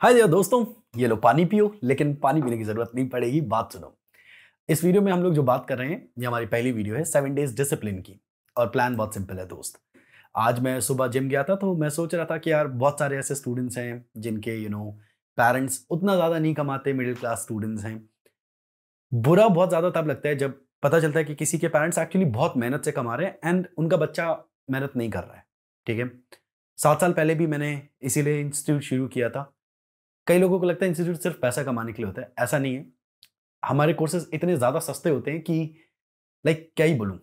हाय यार दोस्तों, ये लो पानी पियो, लेकिन पानी पीने की जरूरत नहीं पड़ेगी। बात सुनो। इस वीडियो में हम लोग जो बात कर रहे हैं, ये हमारी पहली वीडियो है 7 डेज डिसिप्लिन की। और प्लान बहुत सिंपल है दोस्त। आज मैं सुबह जिम गया था, तो मैं सोच रहा था कि यार बहुत सारे ऐसे स्टूडेंट्स हैं जिनके पेरेंट्स उतना ज्यादा नहीं कमाते, मिडिल क्लास स्टूडेंट्स हैं। बुरा बहुत ज्यादा तब लगता है जब पता चलता है कि किसी के पेरेंट्स एक्चुअली बहुत मेहनत से कमा रहे हैं एंड उनका बच्चा मेहनत नहीं कर रहा है। ठीक है। 7 साल पहले भी मैंने इसीलिए इंस्टीट्यूट शुरू किया था। कई लोगों को लगता है इंस्टीट्यूट सिर्फ पैसा कमाने के लिए होता है, ऐसा नहीं है। हमारे कोर्सेज इतने ज़्यादा सस्ते होते हैं कि लाइक क्या ही बोलूँ।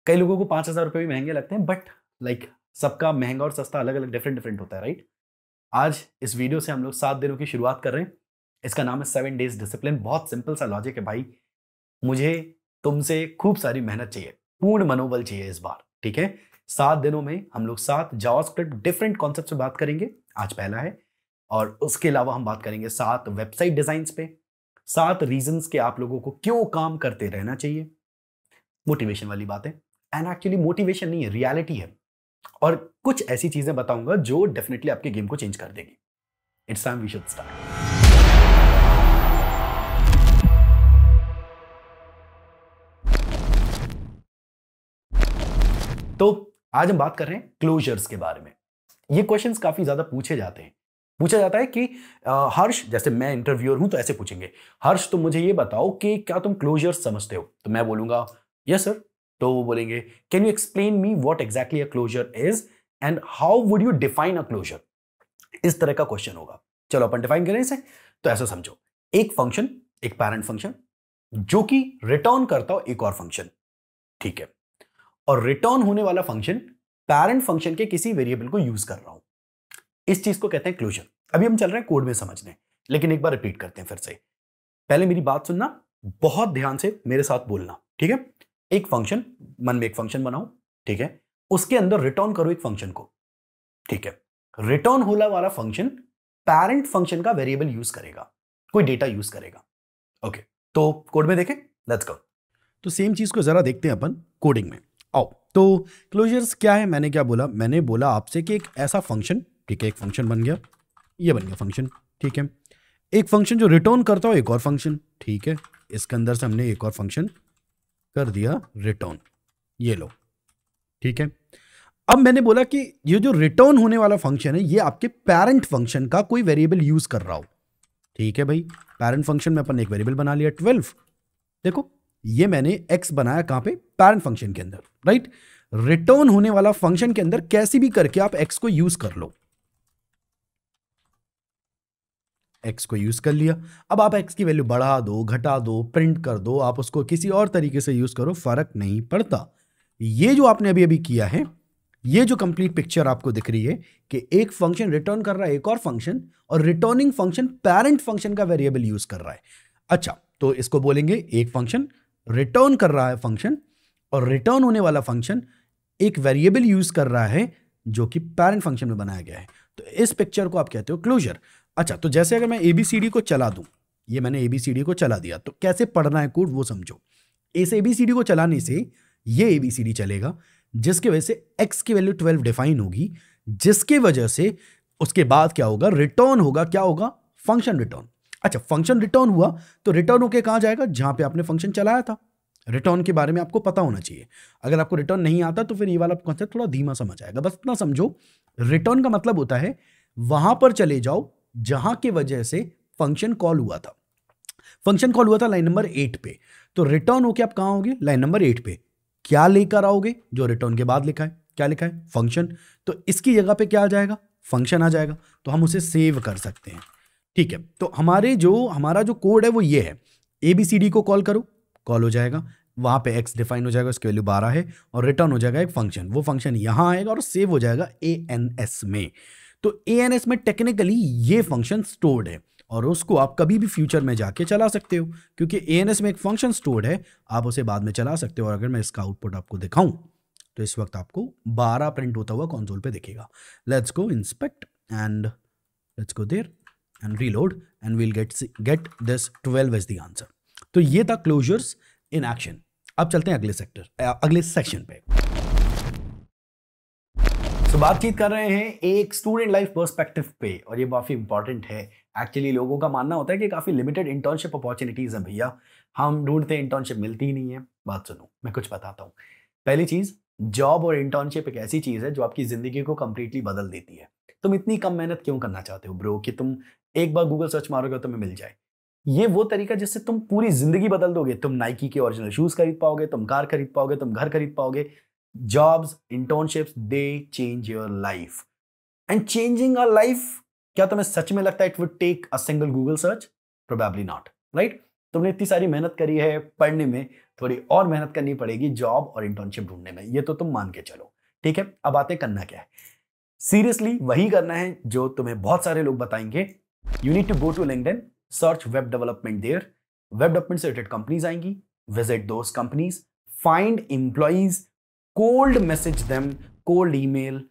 कई लोगों को 5,000 रुपये भी महंगे लगते हैं, बट लाइक सबका महंगा और सस्ता अलग अलग डिफरेंट डिफरेंट होता है, राइट। आज इस वीडियो से हम लोग 7 दिनों की शुरुआत कर रहे हैं। इसका नाम है 7 डेज डिसिप्लिन। बहुत सिंपल सा लॉजिक है भाई। मुझे तुमसे खूब सारी मेहनत चाहिए, पूर्ण मनोबल चाहिए इस बार। ठीक है। 7 दिनों में हम लोग 7 जावास्क्रिप्ट डिफरेंट कॉन्सेप्ट पे बात करेंगे। आज पहला है। और उसके अलावा हम बात करेंगे 7 वेबसाइट डिजाइन्स पे, 7 रीजंस के आप लोगों को क्यों काम करते रहना चाहिए। मोटिवेशन वाली बातें, एंड एक्चुअली मोटिवेशन नहीं है, रियलिटी है। और कुछ ऐसी चीजें बताऊंगा जो डेफिनेटली आपके गेम को चेंज कर देगी। It's time we should start. तो आज हम बात कर रहे हैं क्लोजर्स के बारे में। ये क्वेश्चंस काफी ज्यादा पूछे जाते हैं। पूछा जाता है कि हर्ष, जैसे मैं इंटरव्यूअर हूं तो ऐसे पूछेंगे, हर्ष तुम मुझे ये बताओ कि क्या तुम क्लोजर्स समझते हो। तो मैं बोलूंगा यस सर। तो वो बोलेंगे can you explain me what exactly a closure is and how would you define a closure. इस तरह का क्वेश्चन होगा। चलो अपन डिफाइन करें इसे। तो ऐसा समझो, एक फंक्शन, एक पैरेंट फंक्शन जो कि रिटर्न करता हो एक और फंक्शन। ठीक है। और रिटर्न होने वाला फंक्शन पैरेंट फंक्शन के किसी वेरिएबल को यूज कर रहा हूं। इस चीज को कहते हैं क्लोजर। अभी हम चल रहे हैं कोड में समझने, लेकिन एक बार रिपीट करते हैं फिर से। पहले मेरी बात सुनना, बहुत ध्यान से मेरे साथ बोलना। ठीक है। एक फंक्शन, मन में एक फंक्शन बनाओ। ठीक है। उसके अंदर रिटर्न करो एक फंक्शन को। ठीक है। रिटर्न होला वाला फंक्शन पैरेंट फंक्शन का वेरिएबल यूज करेगा, कोई डेटा यूज करेगा। ओके। तो कोड में देखें, लेट्स गो। तो सेम चीज को जरा देखते हैं अपन कोडिंग में। आओ। तो क्लोजर्स क्या है, मैंने क्या बोला, मैंने बोला आपसे कि एक ऐसा फंक्शन, ठीक है, एक फंक्शन बन गया, ये बन गया फंक्शन। ठीक है। एक फंक्शन जो रिटर्न करता हो एक और फंक्शन। ठीक है। इसके अंदर से हमने एक और फंक्शन कर दिया रिटर्न, ये लो। ठीक है। अब मैंने बोला कि ये जो रिटर्न होने वाला फंक्शन है ये आपके पेरेंट फंक्शन का कोई वेरिएबल यूज कर रहा हो। ठीक है भाई। पेरेंट फंक्शन में अपन एक वेरिएबल बना लिया 12। देखो ये मैंने x बनाया कहां पे, पेरेंट फंक्शन के अंदर, राइट। रिटर्न होने वाला फंक्शन के अंदर कैसे भी करके आप x को यूज कर लो। x को यूज कर लिया। अब आप x की वैल्यू बढ़ा दो, घटा दो, प्रिंट कर दो, आप उसको किसी और तरीके से यूज करो, फर्क नहीं पड़ता। ये जो आपने अभी अभी किया है, ये जो कंप्लीट पिक्चर आपको दिख रही है कि एक फंक्शन रिटर्न कर रहा है एक और फंक्शन, और रिटर्निंग फंक्शन पेरेंट फंक्शन का वेरिएबल यूज कर रहा है। अच्छा, तो इसको बोलेंगे एक फंक्शन रिटर्न कर रहा है फंक्शन, और रिटर्न होने वाला फंक्शन एक वेरिएबल यूज कर रहा है जो कि पेरेंट फंक्शन में बनाया गया है। तो इस पिक्चर को आप कहते हो क्लोजर। अच्छा, तो जैसे अगर मैं एबीसीडी को चला दूं, ये मैंने एबीसीडी को चला दिया, तो कैसे पढ़ना है कोड वो समझो। इस एबीसीडी को चलाने से ये एबीसीडी चलेगा, जिसकी वजह से x की वैल्यू 12 डिफाइन होगी, जिसकी वजह से उसके बाद क्या होगा, रिटर्न होगा। क्या होगा, फंक्शन रिटर्न। अच्छा, फंक्शन रिटर्न हुआ तो रिटर्न होके कहां जाएगा, जहां पे आपने फंक्शन चलाया था। रिटर्न के बारे में आपको पता होना चाहिए। अगर आपको रिटर्न नहीं आता तो फिर ये वाला कॉन्सेप्ट थोड़ा धीमा समझ आएगा। बस इतना समझो, रिटर्न का मतलब होता है वहां पर चले जाओ जहां की वजह से फंक्शन कॉल हुआ था। फंक्शन कॉल हुआ था लाइन नंबर 8 पे, तो रिटर्न होके आप कहां होगे, लाइन नंबर 8 पे। क्या लेकर आओगे, जो रिटर्न के बाद लिखा है। क्या लिखा है, फंक्शन। तो इसकी जगह पे क्या आ जाएगा, फंक्शन आ जाएगा। तो हम उसे सेव कर सकते हैं। ठीक है। तो हमारा जो कोड है वो ये है, एबीसीडी को कॉल करो, कॉल हो जाएगा, वहां पे x डिफाइन हो जाएगा, उसकी वैल्यू 12 है, और रिटर्न हो जाएगा एक फंक्शन। वो फंक्शन यहां आएगा और सेव हो जाएगा ANS में। तो ANS में टेक्निकली ये फंक्शन स्टोर्ड है, और उसको आप कभी भी फ्यूचर में जाके चला सकते हो, क्योंकि ANS में एक फंक्शन स्टोर्ड है, आप उसे बाद में चला सकते हो। और अगर मैं इसका आउटपुट आपको दिखाऊं तो इस वक्त आपको 12 प्रिंट होता हुआ कंसोल पे दिखेगा। Let's go inspect and let's go there and reload and we'll get this 12 is the answer. तो ये था क्लोजर्स इन एक्शन। अब चलते हैं अगले सेक्शन पे। तो बातचीत कर रहे हैं एक स्टूडेंट लाइफ पर्सपेक्टिव पे, और ये काफी इंपॉर्टेंट है एक्चुअली लोगों का मानना होता है कि काफ़ी लिमिटेड इंटर्नशिप अपॉर्चुनिटीज़ हैं भैया, हम ढूंढते हैं इंटर्नशिप मिलती ही नहीं है। बात सुनो, मैं कुछ बताता हूँ। पहली चीज़, जॉब और इंटर्नशिप एक ऐसी चीज़ है जो आपकी ज़िंदगी को कंप्लीटली बदल देती है। तुम इतनी कम मेहनत क्यों करना चाहते हो ब्रो कि तुम एक बार गूगल सर्च मारोगे तुम्हें मिल जाए। ये वो तरीका जिससे तुम पूरी जिंदगी बदल दोगे। तुम नाइकी के ओरिजिनल शूज खरीद पाओगे, तुम कार खरीद पाओगे, तुम घर खरीद पाओगे। Jobs, internships, they change your life and changing a life, क्या तुम्हें सच में लगता है it would take a single Google search? Probably not, right? तुमने इतनी सारी मेहनत करी है पढ़ने में, थोड़ी और मेहनत करनी पड़ेगी जॉब और इंटर्नशिप ढूंढने में, ये तो तुम मान के चलो। ठीक है, अब आते करना क्या है। सीरियसली वही करना है जो तुम्हें बहुत सारे लोग बताएंगे। You need to go to LinkedIn, search web development there. Web development से रिलेटेड कंपनीज आएंगी, visit those companies, find employees, cold message them, cold email.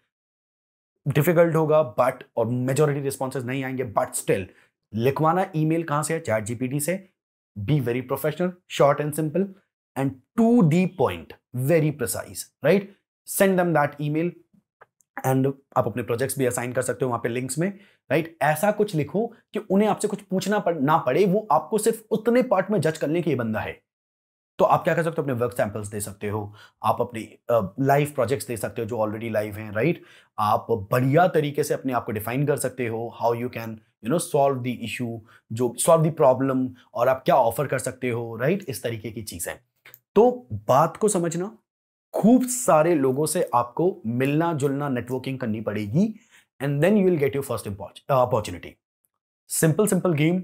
Difficult होगा बट, और मेजॉरिटी रिस्पॉन्सेज नहीं आएंगे बट स्टिल लिखवाना ईमेल कहां से है? चैट जीपीटी से। Be very professional, short and simple and to the point, very precise, right? Send them that email and आप अपने प्रोजेक्ट्स भी असाइन कर सकते हो वहां पे लिंक्स में, राइट? ऐसा कुछ लिखो कि उन्हें आपसे कुछ पूछना ना पड़े, वो आपको सिर्फ उतने पार्ट में जज करने के ये बंदा है। तो आप क्या कर सकते हो? अपने वर्क सैंपल्स दे सकते हो, आप अपने लाइव प्रोजेक्ट्स दे सकते हो जो ऑलरेडी लाइव हैं, राइट? आप बढ़िया तरीके से अपने आप को डिफाइन कर सकते हो, how you can solve the issue, जो सॉल्व द प्रॉब्लम, और आप क्या ऑफर कर सकते हो, राइट? इस तरीके की चीजें। तो बात को समझना, खूब सारे लोगों से आपको मिलना जुलना, नेटवर्किंग करनी पड़ेगी and then you will get your first opportunity. Simple game,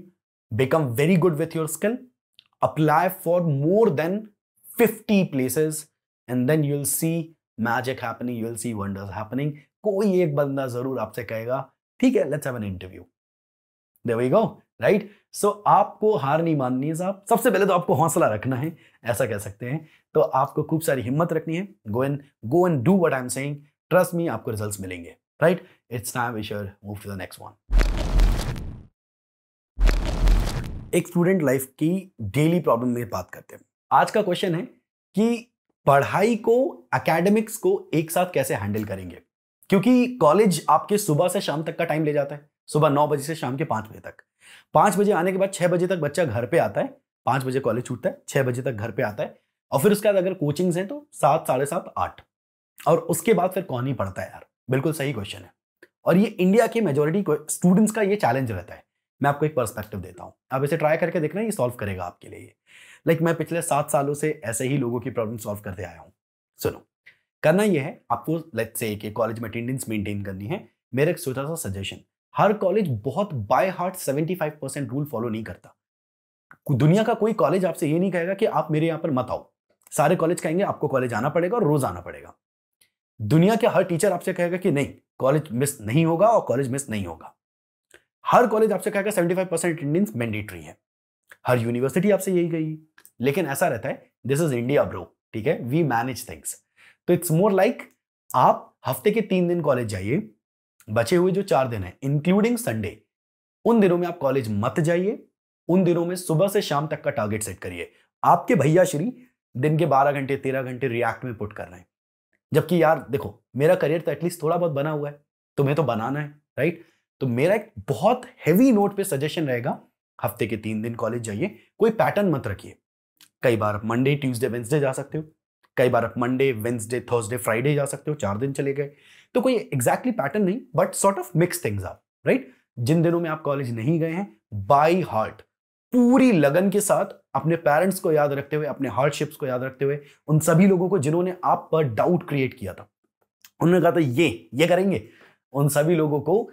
become very good with your skill, apply for more than 50 places and then you'll see magic happening, you'll see wonders happening. कोई एक बंदा जरूर आपसे कहेगा ठीक है, let's have an interview. There we go, right? So आपको हार नहीं माननी है साहब। सबसे पहले तो आपको हौसला रखना है, ऐसा कह सकते हैं। तो आपको खूब सारी हिम्मत रखनी है। go and do what I'm saying. Trust me, आपको रिजल्ट्स मिलेंगे, right? It's time we should move to the next one. एक स्टूडेंट लाइफ की डेली प्रॉब्लम में बात करते हैं। आज का क्वेश्चन है कि पढ़ाई को, एकेडमिक्स को एक साथ कैसे हैंडल करेंगे, क्योंकि कॉलेज आपके सुबह से शाम तक का टाइम ले जाता है। सुबह 9 बजे से शाम के 5 बजे तक। 5 बजे आने के बाद 6 बजे तक बच्चा घर पे आता है। 5 बजे कॉलेज छूटता है, 6 बजे तक घर पे आता है, और फिर उसके बाद अगर कोचिंग्स हैं तो 7, 7:30, 8, और उसके बाद फिर कौन ही पढ़ता है यार? बिल्कुल सही क्वेश्चन है, और ये इंडिया के मेजोरिटी स्टूडेंट्स का ये चैलेंज रहता है। मैं आपको एक पर्सपेक्टिव देता हूं, आप इसे ट्राई करके देखना, ये सॉल्व करेगा आपके लिए। लाइक मैं पिछले 7 सालों से ऐसे ही लोगों की प्रॉब्लम सॉल्व करते आया हूं। सुनो, करना ये है, आपको लेट्स से कि कॉलेज में अटेंडेंस मेंटेन करनी है। मेरा एक छोटा सा सजेशन, हर कॉलेज बहुत बाय हार्ट 75% रूल फॉलो नहीं करता। दुनिया का कोई कॉलेज आपसे ये नहीं कहेगा कि आप मेरे यहां पर मत आओ। सारे कॉलेज कहेंगे आपको कॉलेज आना पड़ेगा और रोज आना पड़ेगा। दुनिया के हर टीचर आपसे कहेगा कि नहीं, कॉलेज मिस नहीं होगा और कॉलेज मिस नहीं होगा। हर कॉलेज आपसे कहेगा 75% अटेंडेंस मैंडेटरी है। हर यूनिवर्सिटी आपसे यही कही। लेकिन ऐसा रहता है, दिस इज इंडिया ब्रो, ठीक है? We manage things. तो इट्स मोर लाइक आप हफ्ते के 3 दिन कॉलेज जाइए, बचे हुए जो 4 दिन है इंक्लूडिंग संडे, उन दिनों में आप कॉलेज मत जाइए। उन दिनों में सुबह से शाम तक का टारगेट सेट करिए। आपके भैया श्री दिन के 12 घंटे 13 घंटे रिएक्ट में पुट कर रहे हैं, जबकि यार देखो, मेरा करियर तो एटलीस्ट थोड़ा बहुत बना हुआ है, तुम्हें तो बनाना है, राइट? तो मेरा एक बहुत हैवी नोट पे सजेशन रहेगा, हफ्ते के 3 दिन कॉलेज जाइए। कोई पैटर्न मत रखिए। कई बार आप मंडे, ट्यूसडे, वेंसडे जा सकते हो, कई बार आप मंडे, वेंसडे, थर्सडे, फ्राइडे जा सकते हो, 4 दिन चले गए। तो कोई एग्जैक्टली पैटर्न नहीं, but sort of mix things up, right? जिन दिनों में आप कॉलेज नहीं गए हैं, बाय हार्ट, पूरी लगन के साथ, अपने पेरेंट्स को याद रखते हुए, अपने हार्डशिप्स को याद रखते हुए, उन सभी लोगों को जिन्होंने आप पर डाउट क्रिएट किया था, उन्होंने कहा था ये करेंगे, उन सभी लोगों को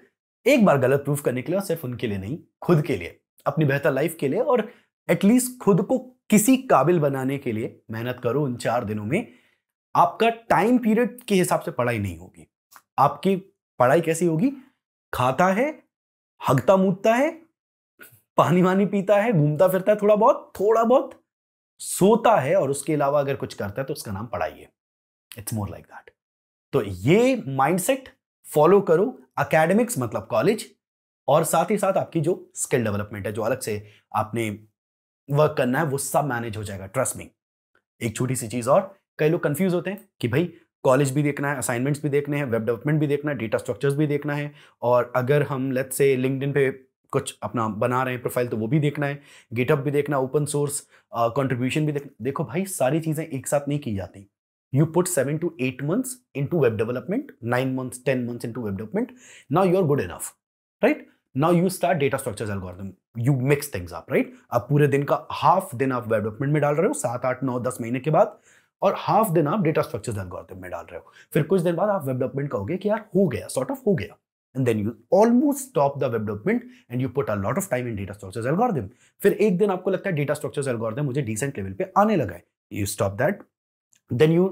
एक बार गलत प्रूफ करने के लिए, और सिर्फ उनके लिए नहीं, खुद के लिए, अपनी बेहतर लाइफ के लिए, और एटलीस्ट खुद को किसी काबिल बनाने के लिए मेहनत करो। उन 4 दिनों में आपका टाइम पीरियड के हिसाब से पढ़ाई नहीं होगी। आपकी पढ़ाई कैसी होगी? खाता है, हगता मूतता है, पानी वानी पीता है, घूमता फिरता है, थोड़ा बहुत सोता है, और उसके अलावा अगर कुछ करता है तो उसका नाम पढ़ाई है। It's more like that. तो ये माइंडसेट फॉलो करो। एकेडमिक्स मतलब कॉलेज, और साथ ही साथ आपकी जो स्किल डेवलपमेंट है, जो अलग से आपने वर्क करना है, वो सब मैनेज हो जाएगा, ट्रस्ट मी। एक छोटी सी चीज और, कई लोग कंफ्यूज होते हैं कि भाई कॉलेज भी देखना है, असाइनमेंट्स भी देखने हैं, वेब डेवलपमेंट भी देखना है, डेटा स्ट्रक्चर्स भी देखना है, और अगर हम लेट्स से लिंक्डइन पे कुछ अपना बना रहे हैं प्रोफाइल तो वो भी देखना है, गिटहब भी देखना, ओपन सोर्स कंट्रीब्यूशन भी देखना। देखो भाई सारी चीजें एक साथ नहीं की जाती। You put 7 to 8 months into web development, 9 months, 10 months into web development. Now you're good enough, right? Now you start data structures algorithm. You mix things up, right? अब पूरे दिन का हाफ दिन आप वेब डेवलपमेंट में डाल रहे हो 7, 8, 9, 10 महीने के बाद, और हाफ दिन आप डेटा स्ट्रक्चर्स एल्गोरिथम में डाल रहे हो। फिर कुछ दिन बाद आप वेब डेवलपमेंट कहोगे कि यार हो गया, सॉर्ट ऑफ हो गया, and then you almost stop the web development and you put a lot of time in data structures algorithm. फिर एक दिन आपको लगता है डेटा स्ट्रक्चर्स एल्गोरिथम मुझे डिसेंट लेवल पे आने लगा है, you stop that, then you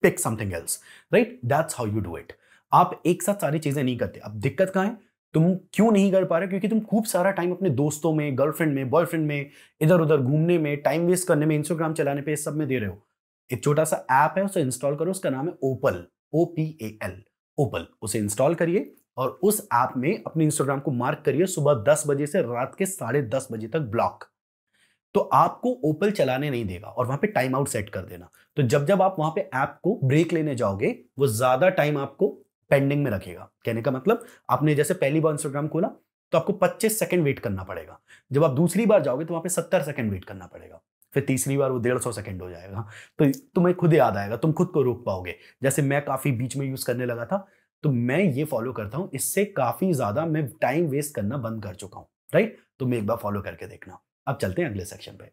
pick something else, right? That's how you do it. आप एक साथ सारी चीजें नहीं करते। अब दिक्कत कहां है? तुम क्यों नहीं कर पा रहे? क्योंकि तुम खूब सारा टाइम अपने दोस्तों में, गर्लफ्रेंड में, बॉयफ्रेंड में, इधर उधर घूमने में, टाइम वेस्ट करने में, इंस्टाग्राम चलाने पे, इस सब में दे रहे हो। एक छोटा सा ऐप है, उसे इंस्टॉल करो, उसका नाम है ओपल, OPAL, ओपल। उसे इंस्टॉल करिए और उस ऐप में अपने इंस्टाग्राम को मार्क करिए सुबह 10 बजे से रात के 10:30 बजे तक ब्लॉक। तो आपको ओपल चलाने नहीं देगा और वहां पे टाइम आउट सेट कर देना। तो जब जब आप वहां पे ऐप को ब्रेक लेने जाओगे, वो ज्यादा टाइम आपको पेंडिंग में रखेगा। कहने का मतलब, आपने जैसे पहली बार इंस्टाग्राम खोला तो आपको 25 सेकंड वेट करना पड़ेगा। जब आप दूसरी बार जाओगे तो वहां पे 70 सेकंड वेट करना पड़ेगा। फिर तीसरी बार वो 150 सेकंड हो जाएगा। तो तुम्हें खुद याद आएगा, तुम खुद को रोक पाओगे। जैसे मैं काफी बीच में यूज करने लगा था, तो मैं ये फॉलो करता हूं, इससे काफी ज्यादा मैं टाइम वेस्ट करना बंद कर चुका हूं, राइट? तुम एक बार फॉलो करके देखना। अब चलते हैं अगले सेक्शन पे।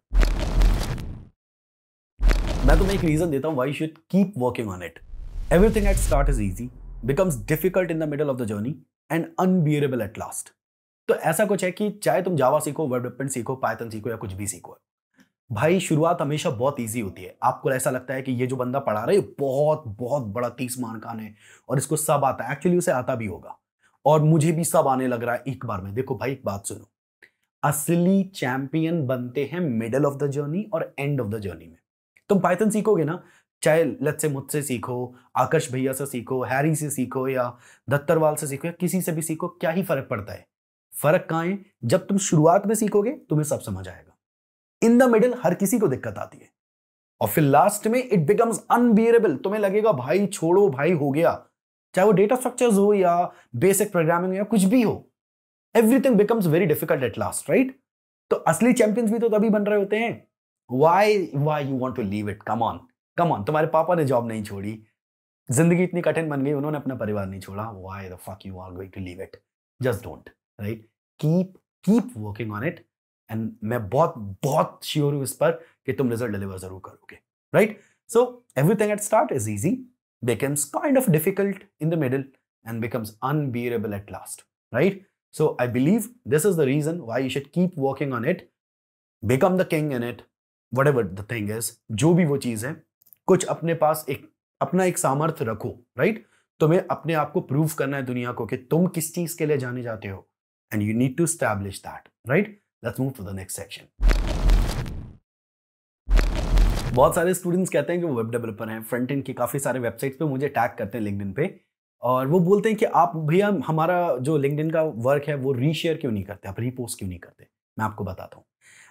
मैं तुम्हें एक रीजन देता हूं why you should keep working on it. Everything at start is easy, becomes difficult in the middle of the journey and unbearable at last. तो ऐसा कुछ है कि चाहे तुम जावा सीखो, वेब डेवलपमेंट सीखो, पाइथन सीखो या कुछ भी सीखो, भाई शुरुआत हमेशा बहुत इजी होती है। आपको ऐसा लगता है कि ये जो बंदा पढ़ा रहा है बहुत बहुत बड़ा 30 मार्कान है और इसको सब आता है। एक्चुअली उसे आता भी होगा और मुझे भी सब आने लग रहा है एक बार में। देखो भाई एक बात सुनो, असली चैंपियन बनते हैं मिडल ऑफ द जर्नी और एंड ऑफ द जर्नी में। तुम पाइथन सीखोगे ना, चाहे लेट्स से मुझसे सीखो, आकाश भैया से सीखो, हैरी से सीखो या दत्तरवाल से सीखो या किसी से भी सीखो, क्या ही फर्क पड़ता है? फर्क कहां है? जब तुम शुरुआत में सीखोगे तुम्हें सब समझ आएगा। इन द मिडिल हर किसी को दिक्कत आती है और फिर लास्ट में इट बिकम्स अनबियरेबल। तुम्हें लगेगा भाई छोड़ो भाई हो गया, चाहे वो डेटा स्ट्रक्चर्स हो या बेसिक प्रोग्रामिंग या कुछ भी हो, everything becomes very difficult at last, right? तो असली चैंपियंस भी तो तभी बन रहे होते हैं। Why you want to leave it? Come on. तुम्हारे पापा ने जॉब नहीं छोड़ी, जिंदगी इतनी कठिन बन गई, उन्होंने अपना परिवार नहीं छोड़ा। Why the fuck you are going to leave it? Just don't, right? Keep working on it and मैं बहुत बहुत श्योर हूं इस पर कि तुम रिजल्ट डिलीवर जरूर करोगे, right? So everything at start is easy, becomes kind of difficult in the middle and becomes unbearable at last, right? So I believe this is the reason why you should keep working on it, become the king in it, whatever the thing is, जो भी वो चीज है, कुछ अपने पास अपना एक सामर्थ्य रखो, राइट? तुम्हें अपने आप को प्रूव करना है दुनिया को कि तुम किस चीज के लिए जाने जाते हो, and you need to establish that, right? Let's move to the next section. बहुत सारे स्टूडेंट्स कहते हैं कि वो वेब डेवलपर हैं, फ्रंट एंड की काफी सारे वेबसाइट्स पे मुझे टैग करते हैं लिंक्डइन पे, और वो बोलते हैं कि आप भैया हमारा जो लिंक्डइन का वर्क है वो रीशेयर क्यों नहीं करते, आप रीपोस्ट क्यों नहीं करते? मैं आपको बताता हूँ।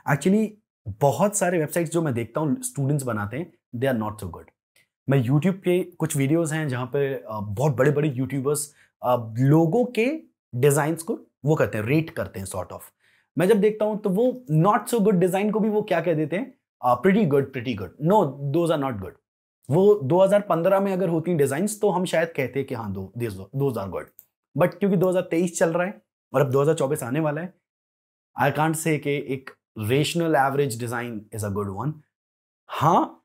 एक्चुअली बहुत सारे वेबसाइट्स जो मैं देखता हूँ स्टूडेंट्स बनाते हैं, they are not so good. मैं यूट्यूब पे कुछ वीडियोज हैं जहाँ पे बहुत बड़े बड़े यूट्यूबर्स लोगों के डिजाइन्स को वो करते हैं, रेट करते हैं सॉर्ट ऑफ। मैं जब देखता हूं तो वो नॉट सो गुड डिजाइन को भी वो क्या कह देते हैं, pretty good. No, those are not good. वो 2015 में अगर होती डिजाइन्स तो हम शायद कहते हैं कि हाँ दोज आर गुड, बट क्योंकि 2023 चल रहा है और अब 2024 आने वाला है, आई कांट से कि एक rational average design is a good one. हाँ,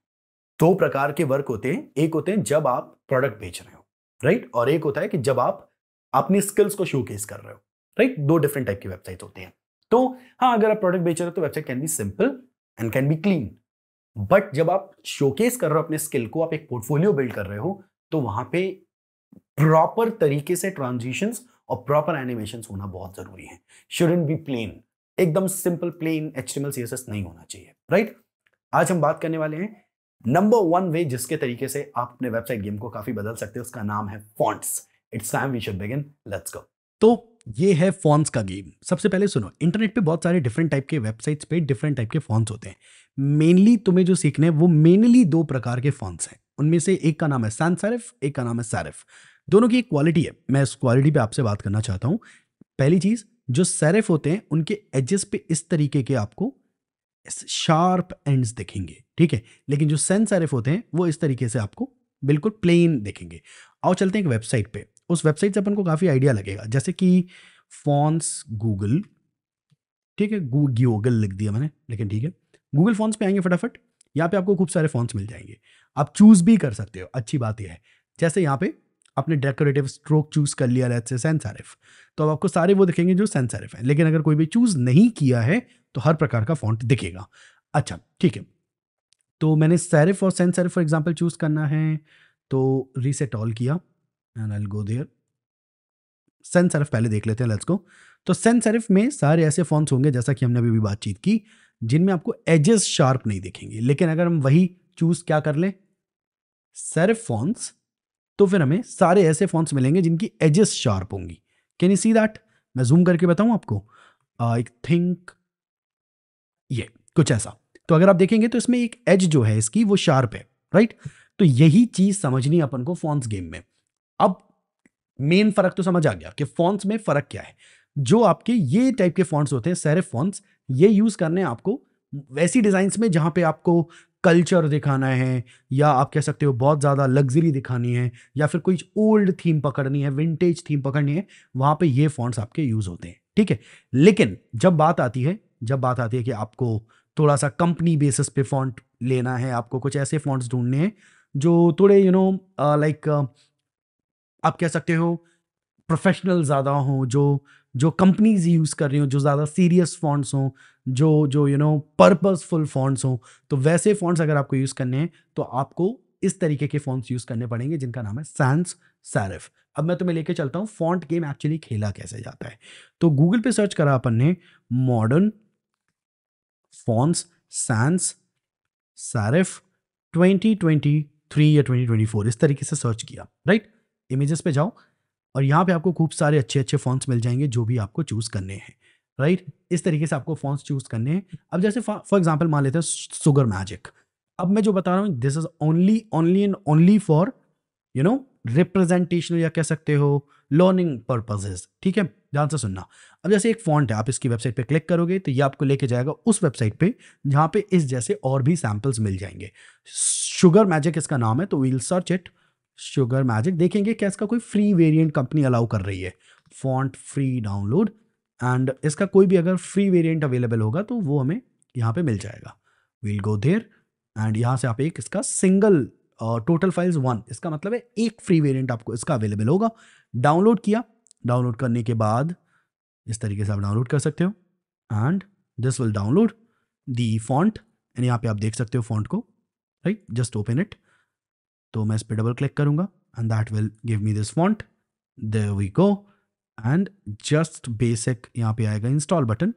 2 प्रकार के वर्क होते हैं, एक होते हैं जब आप प्रोडक्ट बेच रहे हो, राइट? और एक होता है कि जब आप अपनी स्किल्स को शोकेस कर रहे हो, राइट? 2 डिफरेंट टाइप की वेबसाइट होती हैं। तो हाँ, अगर आप प्रोडक्ट बेच रहे हो तो website can be simple and can be clean, but जब आप शोकेस कर रहे हो अपने स्किल को, आप एक पोर्टफोलियो बिल्ड कर रहे हो, तो वहां पे प्रॉपर तरीके से ट्रांजिशंस और प्रॉपर एनिमेशंस होना बहुत जरूरी है। शुडंट बी प्लेन, एकदम सिंपल प्लेन HTML CSS नहीं होना चाहिए, राइट? आज हम बात करने वाले हैं नंबर 1 वे जिसके तरीके से आप अपने वेबसाइट गेम को काफी बदल सकते हो, उसका नाम है fonts. It's time we should begin, let's go. तो ये है फॉन्ट्स का गेम। सबसे पहले सुनो, इंटरनेट पे बहुत सारे डिफरेंट टाइप के वेबसाइट्स पे डिफरेंट टाइप के फॉन्ट्स होते हैं। मेनली तुम्हें जो सीखने हैं वो मेनली 2 प्रकार के फॉन्ट्स हैं। उनमें से एक का नाम है सैंस सेरिफ, एक का नाम है सेरिफ। दोनों की एक क्वालिटी है, मैं इस क्वालिटी पे आपसे बात करना चाहता हूँ। पहली चीज, जो सेरिफ होते हैं उनके एजेस पे इस तरीके के आपको शार्प एंड्स दिखेंगे, ठीक है। लेकिन जो सेंस सेरिफ होते हैं वो इस तरीके से आपको बिल्कुल प्लेन दिखेंगे। आओ चलते हैं एक वेबसाइट पे, उस वेबसाइट से अपन को काफ़ी आइडिया लगेगा, जैसे कि फॉन्ट्स गूगल, ठीक है, गूगल लिख दिया मैंने, लेकिन ठीक है, गूगल फॉन्ट्स पे आएंगे फटाफट। यहाँ पे आपको खूब सारे फॉन्ट्स मिल जाएंगे, आप चूज भी कर सकते हो। अच्छी बात यह है, जैसे यहाँ पे आपने डेकोरेटिव स्ट्रोक चूज कर लिया लेट्स से सैंस सेरिफ, तो अब आपको सारे वो दिखेंगे जो सैंस सेरिफ है। लेकिन अगर कोई भी चूज नहीं किया है तो हर प्रकार का फॉन्ट दिखेगा। अच्छा ठीक है, तो मैंने सेरिफ और sans serif for example choose करना है, तो रीसेट ऑल किया and I will go there. Sans serif पहले देख लेते हैं, लेट्स गो। तो सेंस सेरिफ में सारे ऐसे फॉन्ट्स होंगे जैसा कि हमने अभी भी बातचीत की, जिनमें आपको एजेस शार्प नहीं दिखेंगे। लेकिन अगर हम वही चूज क्या कर लें, सेरिफ फॉन्ट्स, तो फिर हमें सारे ऐसे फॉन्ट्स मिलेंगे जिनकी एजेस शार्प होंगी। Can you see that? मैं जूम करके बताऊं आपको, आई थिंक ये कुछ ऐसा। तो अगर आप देखेंगे तो इसमें एक एज जो है इसकी वो शार्प है, राइट। तो यही चीज समझनी है अपन को फॉन्ट्स गेम में। अब मेन फर्क तो समझ आ गया कि फॉन्ट्स में फर्क क्या है। जो आपके ये टाइप के फॉन्ट्स होते हैं सेरिफ फॉन्ट्स, ये यूज करने हैं आपको वैसी डिजाइन्स में जहां पे आपको कल्चर दिखाना है, या आप कह सकते हो बहुत ज्यादा लग्जरी दिखानी है, या फिर कोई ओल्ड थीम पकड़नी है, विंटेज थीम पकड़नी है, वहां पे ये फॉन्ट्स आपके यूज होते हैं, ठीक है। लेकिन जब बात आती है कि आपको थोड़ा सा कंपनी बेसिस पे फॉन्ट लेना है, आपको कुछ ऐसे फॉन्ट्स ढूंढने हैं जो थोड़े लाइक आप कह सकते हो प्रोफेशनल ज़्यादा हों, जो जो कंपनीज यूज़ कर रही हों, जो ज़्यादा सीरियस फॉन्ट्स हों, जो जो पर्पसफुल फॉन्ट्स हों, तो वैसे फॉन्ट्स अगर आपको यूज़ करने हैं तो आपको इस तरीके के फॉन्ट्स यूज़ करने पड़ेंगे जिनका नाम है सैंस सेरिफ। अब मैं तुम्हें लेके चलता हूँ फॉन्ट गेम एक्चुअली खेला कैसे जाता है। तो गूगल पे सर्च करा अपन ने मॉडर्न फॉन्ट्स सैंस सेरिफ 2023 या 2024 इस तरीके से सर्च किया, राइट। इमेजेस पे जाओ और यहाँ पे आपको खूब सारे अच्छे अच्छे फॉन्ट्स मिल जाएंगे जो भी आपको चूज करने हैं, राइट। इस तरीके से आपको फॉन्ट्स चूज करने हैं। अब जैसे फॉर एग्जांपल मान लेते हैं सुगर मैजिक। अब मैं जो बता रहा हूँ this is only only and only for representational, या कह सकते हो लर्निंग पर्पजेज, ठीक है, ध्यान से सुनना। अब जैसे एक फॉन्ट है, आप इसकी वेबसाइट पे क्लिक करोगे तो ये आपको लेके जाएगा उस वेबसाइट पे जहाँ पे इस जैसे और भी सैंपल्स मिल जाएंगे। शुगर मैजिक इसका नाम है, तो we'll search it sugar magic, देखेंगे क्या इसका कोई फ्री वेरिएंट कंपनी अलाउ कर रही है, फॉन्ट फ्री डाउनलोड, एंड इसका कोई भी अगर फ्री वेरिएंट अवेलेबल होगा तो वो हमें यहाँ पे मिल जाएगा। वील गो देयर एंड यहाँ से आप एक इसका सिंगल टोटल फाइल्स 1, इसका मतलब है एक फ्री वेरिएंट आपको इसका अवेलेबल होगा। डाउनलोड किया, डाउनलोड करने के बाद इस तरीके से आप डाउनलोड कर सकते हो and this will download the font, and यहाँ पे आप देख सकते हो फॉन्ट को, राइट। जस्ट ओपन इट, तो मैं इस पर डबल क्लिक करूंगा and that will give me this font, there we go. And just basic यहाँ पे आएगा इंस्टॉल बटन,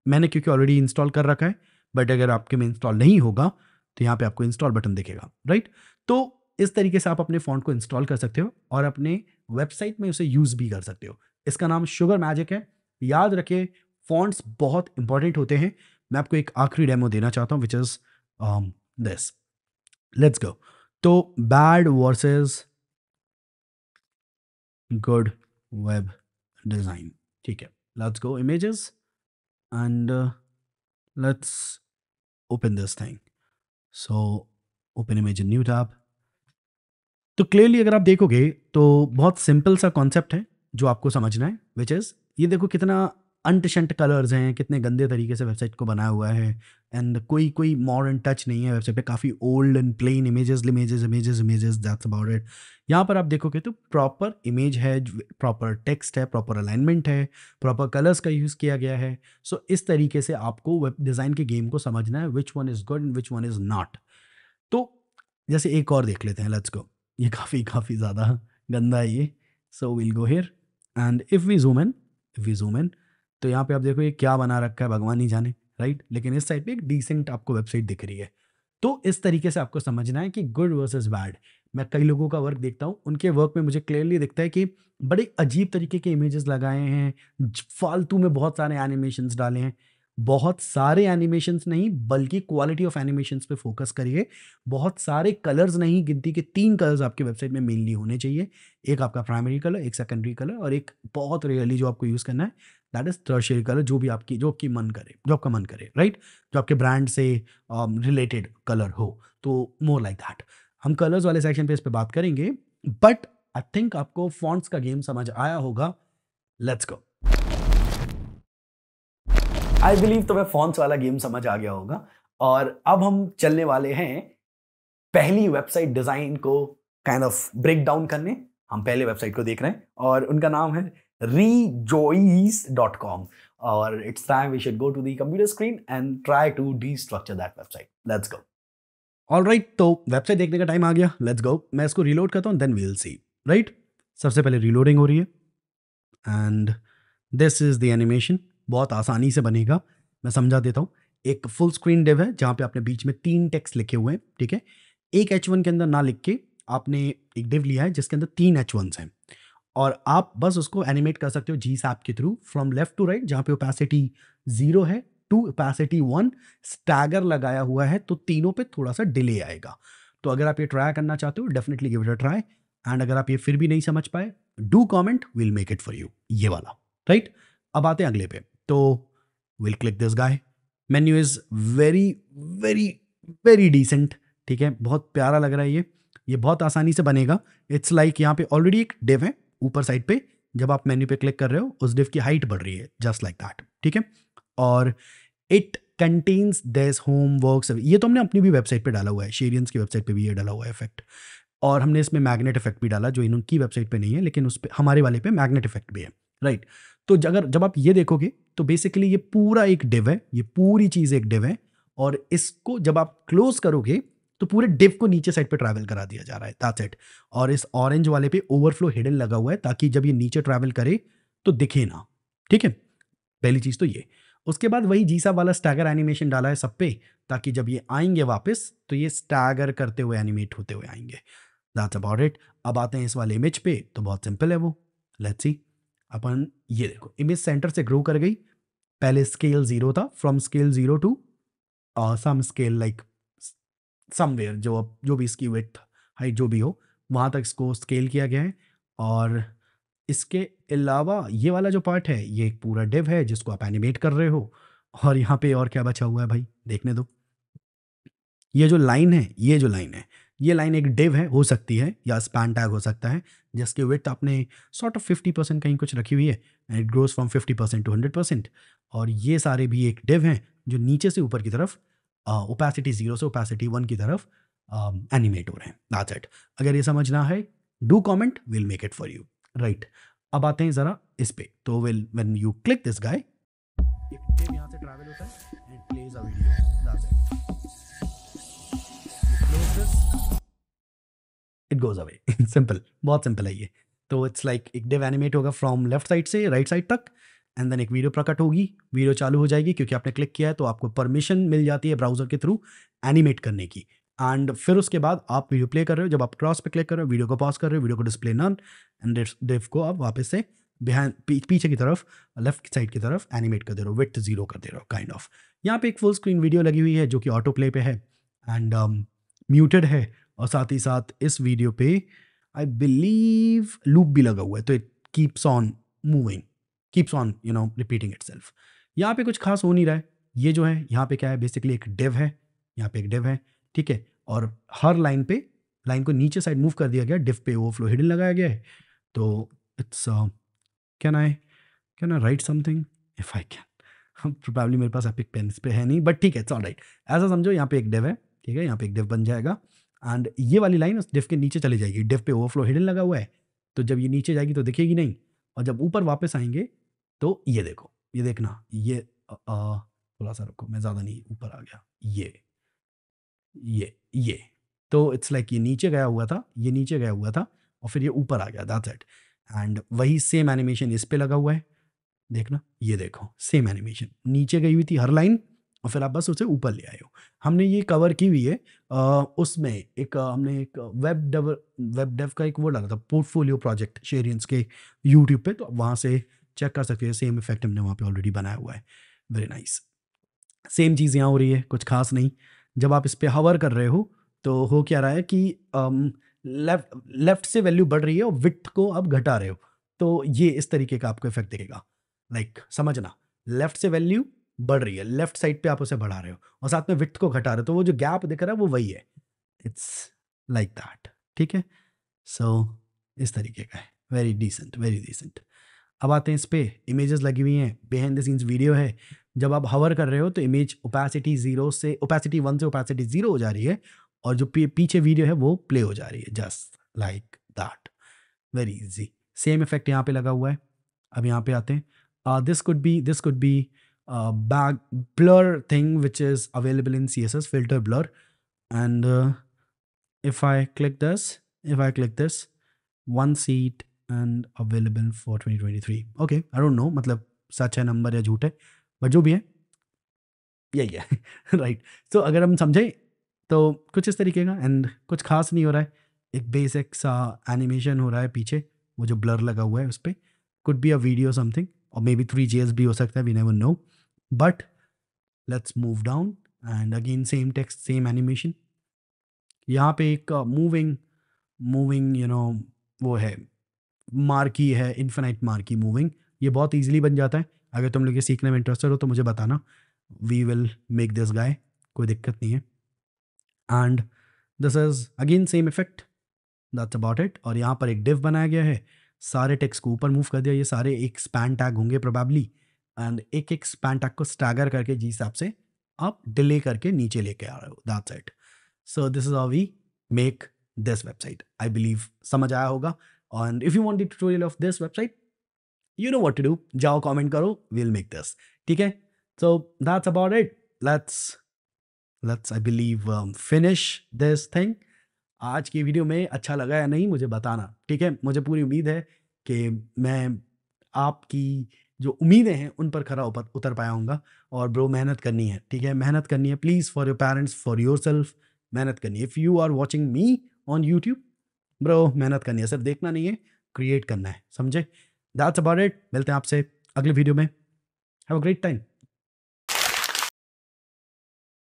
मैंने क्योंकि ऑलरेडी इंस्टॉल कर रखा है, बट अगर आपके में इंस्टॉल नहीं होगा तो यहाँ पे आपको इंस्टॉल बटन दिखेगा, राइट। तो इस तरीके से आप अपने फॉन्ट को इंस्टॉल कर सकते हो और अपने वेबसाइट में उसे यूज भी कर सकते हो। इसका नाम शुगर मैजिक है। याद रखिए फॉन्ट्स बहुत इंपॉर्टेंट होते हैं। मैं आपको एक आखिरी डेमो देना चाहता हूँ which is this, let's go. तो bad versus good web design, ठीक है, let's go images and let's open this thing. So open image in new tab. तो क्लियरली अगर आप देखोगे तो बहुत सिंपल सा कॉन्सेप्ट है जो आपको समझना है, विच इज ये देखो कितना अनटशंट कलर्स हैं, कितने गंदे तरीके से वेबसाइट को बनाया हुआ है, एंड कोई मॉडर्न टच नहीं है वेबसाइट पे, काफ़ी old and plain images images images images, that's about it. यहाँ पर आप देखोगे तो प्रॉपर इमेज है, प्रॉपर टेक्स्ट है, प्रॉपर अलाइनमेंट है, प्रॉपर कलर्स का यूज़ किया गया है। सो इस तरीके से आपको वेब डिज़ाइन के गेम को समझना है, which one is good and which one is not. तो जैसे एक और देख लेते हैं, लेट्स गो। ये काफ़ी ज़्यादा गंदा है ये, so we'll go here and if we zoom in, तो यहाँ पे आप देखो ये क्या बना रखा है भगवान ही जाने, राइट। लेकिन इस साइड पे एक डिसेंट आपको वेबसाइट दिख रही है। तो इस तरीके से आपको समझना है कि गुड वर्सेस बैड। मैं कई लोगों का वर्क देखता हूँ, उनके वर्क में मुझे क्लियरली दिखता है कि बड़े अजीब तरीके के इमेजेस लगाए हैं, फालतू में बहुत सारे एनिमेशंस डाले हैं। बहुत सारे एनिमेशंस नहीं बल्कि क्वालिटी ऑफ एनिमेशंस पे फोकस करिए। बहुत सारे कलर्स नहीं, गिनती के 3 कलर्स आपके वेबसाइट में मेनली होने चाहिए। एक आपका प्राइमरी कलर, एक सेकेंडरी कलर और एक बहुत रेयरली जो आपको यूज़ करना है दैट इज टर्शियरी कलर, जो आपकी मन करे, जो आपका मन करे, राइट, जो आपके ब्रांड से रिलेटेड कलर हो, तो मोर लाइक दैट। हम कलर्स वाले सेक्शन पे इस पे बात करेंगे, बट आई थिंक आपको फॉन्ट्स का गेम समझ आया होगा। Let's go. आई बिलीव तुम्हें फॉन्ट्स वाला गेम समझ आ गया होगा, और अब हम चलने वाले हैं पहली वेबसाइट डिजाइन को काइंड ऑफ ब्रेक डाउन करने। हम पहले वेबसाइट को देख रहे हैं और उनका नाम है rejoice.com, और it's time we should go to the computer screen and try to destructure that website. Let's go. Alright, तो वेबसाइट देखने का टाइम आ गया, लेट्स गो। मैं इसको रीलोड करता हूँ, then we will see, right. सबसे पहले रीलोडिंग हो रही है and this is the animation. बहुत आसानी से बनेगा, मैं समझा देता हूँ। एक फुल स्क्रीन डिव है जहाँ पे आपने बीच में 3 टेक्स्ट लिखे हुए हैं, ठीक है। एक H1 के अंदर ना लिख के आपने एक डिव लिया है जिसके अंदर 3 H1s हैं, और आप बस उसको एनिमेट कर सकते हो GSAP के through from left to right. जहाँ पे ओपेसिटी 0 है टू ओपेसिटी 1, स्टैगर लगाया हुआ है, तो तीनों पे थोड़ा सा डिले आएगा। तो अगर आप ये ट्राई करना चाहते हो, definitely give it a try, and अगर आप ये फिर भी नहीं समझ पाए, do comment, we'll make it for you, ये वाला, राइट। अब आते हैं अगले पे, तो we'll click this guy. Menu is very very very decent, ठीक है, बहुत प्यारा लग रहा है ये बहुत आसानी से बनेगा। इट्स लाइक यहाँ पे ऑलरेडी एक डिव है ऊपर साइड पे, जब आप मेन्यू पे क्लिक कर रहे हो उस डिव की हाइट बढ़ रही है, जस्ट लाइक दैट, ठीक है। और it contains this home works, ये तो हमने अपनी भी वेबसाइट पे डाला हुआ है, शेरियंस की वेबसाइट पे भी ये डाला हुआ है इफेक्ट, और हमने इसमें मैग्नेट इफेक्ट भी डाला जो इनकी वेबसाइट पे नहीं है, लेकिन उस पे हमारे वाले पे मैग्नेट इफेक्ट भी है, राइट। तो जब आप ये देखोगे तो बेसिकली ये पूरा एक डिव है, ये पूरी चीज़ एक डिव है, और इसको जब आप क्लोज करोगे तो पूरे डिव को नीचे साइड पे ट्रैवल करा दिया जा रहा है, दैट्स इट। और इस ऑरेंज वाले पे ओवरफ्लो हिडन लगा हुआ है ताकि जब ये नीचे ट्रैवल करे तो दिखे ना, ठीक है। पहली चीज़ तो ये। उसके बाद वही जीसा वाला स्टैगर एनिमेशन डाला है सब पे, ताकि जब ये आएंगे वापस तो ये स्टैगर करते हुए एनिमेट होते हुए आएंगे, दैट्स अबाउट इट। अब आते हैं इस वाले इमेज पे, तो बहुत सिंपल है वो, लेट्स सी। अपन ये देखो, इमेज सेंटर से ग्रो कर गई, पहले स्केल 0 था, from scale 0 to some scale like somewhere, जो भी इसकी विड्थ हाइट जो भी हो वहाँ तक इसको स्केल किया गया है। और इसके अलावा ये वाला जो पार्ट है ये एक पूरा डिव है जिसको आप एनिमेट कर रहे हो। और यहाँ पे और क्या बचा हुआ है भाई, देखने दो। ये जो लाइन है, ये लाइन एक डिव है, हो सकती है, या स्पैन टैग हो सकता है, जिसकी विड्थ आपने सॉर्ट ऑफ 50% कहीं कुछ रखी हुई है, and it grows from 50% to 100%। और ये सारे भी एक डिव हैं जो नीचे से ऊपर की तरफ ओपेसिटी 0 से ओपेसिटी 1 की तरफ एनिमेट हो रहे हैं, दैट्स इट। अगर ये समझना है, do comment, will make it for you, right. अब आते हैं ज़रा इस पे, तो व्हेन यू क्लिक दिस गाय, एक डिव यहाँ से ट्रैवल होता है and it plays a video, that's it. It goes away, simple, बहुत सिंपल है ये। तो इट्स लाइक एक डिव एनिमेट होगा फ्रॉम लेफ्ट साइड से राइट साइड तक, एंड देन एक वीडियो प्रकट होगी, वीडियो चालू हो जाएगी, क्योंकि आपने क्लिक किया है तो आपको परमिशन मिल जाती है ब्राउजर के थ्रू एनिमेट करने की। एंड फिर उसके बाद आप वीडियो प्ले कर रहे हो, जब आप क्रॉस पे क्लिक कर रहे हो, वीडियो को पॉज कर रहे हो, वीडियो को डिस्प्ले नन, एंड डिव को आप वापस से बिहाइंड पीछे की तरफ लेफ्ट साइड की तरफ एनिमेट कर दे रहे हो, विड्थ 0 कर दे रहे हो काइंड ऑफ। यहाँ पे एक फुल स्क्रीन वीडियो लगी हुई है जो कि ऑटो प्ले पे है एंड म्यूटेड है, और साथ ही साथ इस वीडियो पे आई बिलीव लूप भी लगा हुआ है, तो it keeps on moving, keeps on repeating itself. यहाँ पे कुछ खास हो नहीं रहा है। ये जो है यहाँ पे क्या है, बेसिकली एक डिव है, यहाँ पे एक डिव है, ठीक है। और हर लाइन को नीचे साइड मूव कर दिया गया, डिव पे ओवरफ्लो हिडन लगाया गया है। तो it's can I right something if I can, probably मेरे पास एपिक पेन इस पे है नहीं, बट ठीक है, इट्स ऑल राइट। ऐसा समझो यहाँ पे एक डिव है, ठीक है, यहाँ पे एक डिव बन जाएगा, एंड ये वाली लाइन उस डिव के नीचे चली जाएगी, डिव पे ओवरफ्लो हिडन लगा हुआ है, तो जब ये नीचे जाएगी तो दिखेगी नहीं, और जब ऊपर वापस आएंगे तो ये देखो, ये देखना, ये थोड़ा सा रखो, मैं ज़्यादा नहीं, ऊपर आ गया, ये तो इट्स लाइक ये नीचे गया हुआ था, ये नीचे गया हुआ था, और फिर ये ऊपर आ गया, दैट्स इट। एंड वही सेम एनिमेशन इस पे लगा हुआ है, देखना, ये देखो, सेम एनिमेशन, नीचे गई हुई थी हर लाइन, और फिर आप बस उसे ऊपर ले आए हो। हमने ये कवर की हुई है उसमें एक हमने एक वेब डेव का एक वो डाला था, पोर्टफोलियो प्रोजेक्ट शेरियंस के यूट्यूब पे, तो वहाँ से चेक कर सकते हैं, सेम इफेक्ट हमने वहाँ पे ऑलरेडी बनाया हुआ है, वेरी नाइस। सेम चीज़ यहाँ हो रही है, कुछ खास नहीं। जब आप इस पे हवर कर रहे हो तो हो क्या रहा है कि लेफ्ट से वैल्यू बढ़ रही है और विड्थ को आप घटा रहे हो, तो ये इस तरीके का आपको इफेक्ट दिखेगा, लाइक समझना, लेफ्ट से वैल्यू बढ़ रही है, लेफ्ट साइड पे आप उसे बढ़ा रहे हो और साथ में विड्थ को घटा रहे हो, तो वो जो गैप दिख रहा है वो वही है, इट्स लाइक दैट, ठीक है। सो इस तरीके का है, वेरी डिसेंट, वेरी डिसेंट। अब आते हैं इस पे, इमेजेस लगी हुई हैं, बिहाइंड द सीन्स वीडियो है। जब आप हवर कर रहे हो तो इमेज ओपेसिटी 0 से ओपेसिटी 1 से ओपेसिटी 0 हो जा रही है, और जो पीछे वीडियो है वो प्ले हो जा रही है, just like that, very easy. Same effect यहाँ पे लगा हुआ है। अब यहाँ पे आते हैं, this could be back blur thing which is available in CSS filter blur, and if I click this, one seat and available for 2023, okay, I don't know मतलब सच है नंबर या झूठ है, बट जो भी है यही है राइट। तो अगर हम समझें तो कुछ इस तरीके का, एंड कुछ खास नहीं हो रहा है, एक बेसिक सा एनिमेशन हो रहा है पीछे, वो जो ब्लर लगा हुआ है उस पर, could be a video something, और मे बी 3GS भी हो सकता है, we never know, but let's move down and again same text same animation. यहाँ पे एक मूविंग मूविंग वो है, मार्की है, इन्फिनाइट मार्की मूविंग, ये बहुत इजीली बन जाता है। अगर तुम लोग ये सीखने में इंटरेस्टेड हो तो मुझे बताना, we will make this guy, कोई दिक्कत नहीं है। And this is again same effect, that's about it. और यहाँ पर एक डिव बनाया गया है, सारे टेक्स्ट को ऊपर मूव कर दिया, ये सारे एक स्पैन टैग होंगे प्रोबेबली, एंड एक एक स्पैन टैग को स्टैगर करके जिस हिसाब से आप डिले करके नीचे लेके आ रहे हो, that's it. So this is how we make this website, I believe समझ आया होगा। And if you want the tutorial of this website, you know what to do. जाओ comment करो, we'll make this. ठीक है? So that's about it. Let's I believe finish this thing. आज की video में अच्छा लगा या नहीं मुझे बताना, ठीक है? मुझे पूरी उम्मीद है कि मैं आपकी जो उम्मीदें हैं उन पर खरा उतर पाया हूँगा। और ब्रो मेहनत करनी है, ठीक है? मेहनत करनी है, please, for your parents, for yourself, मेहनत करनी है। If you are watching me on YouTube, bro मेहनत करनी है, सिर्फ देखना नहीं है, क्रिएट करना है, समझे? That's about it. मिलते हैं आपसे अगले वीडियो में। Have a great time.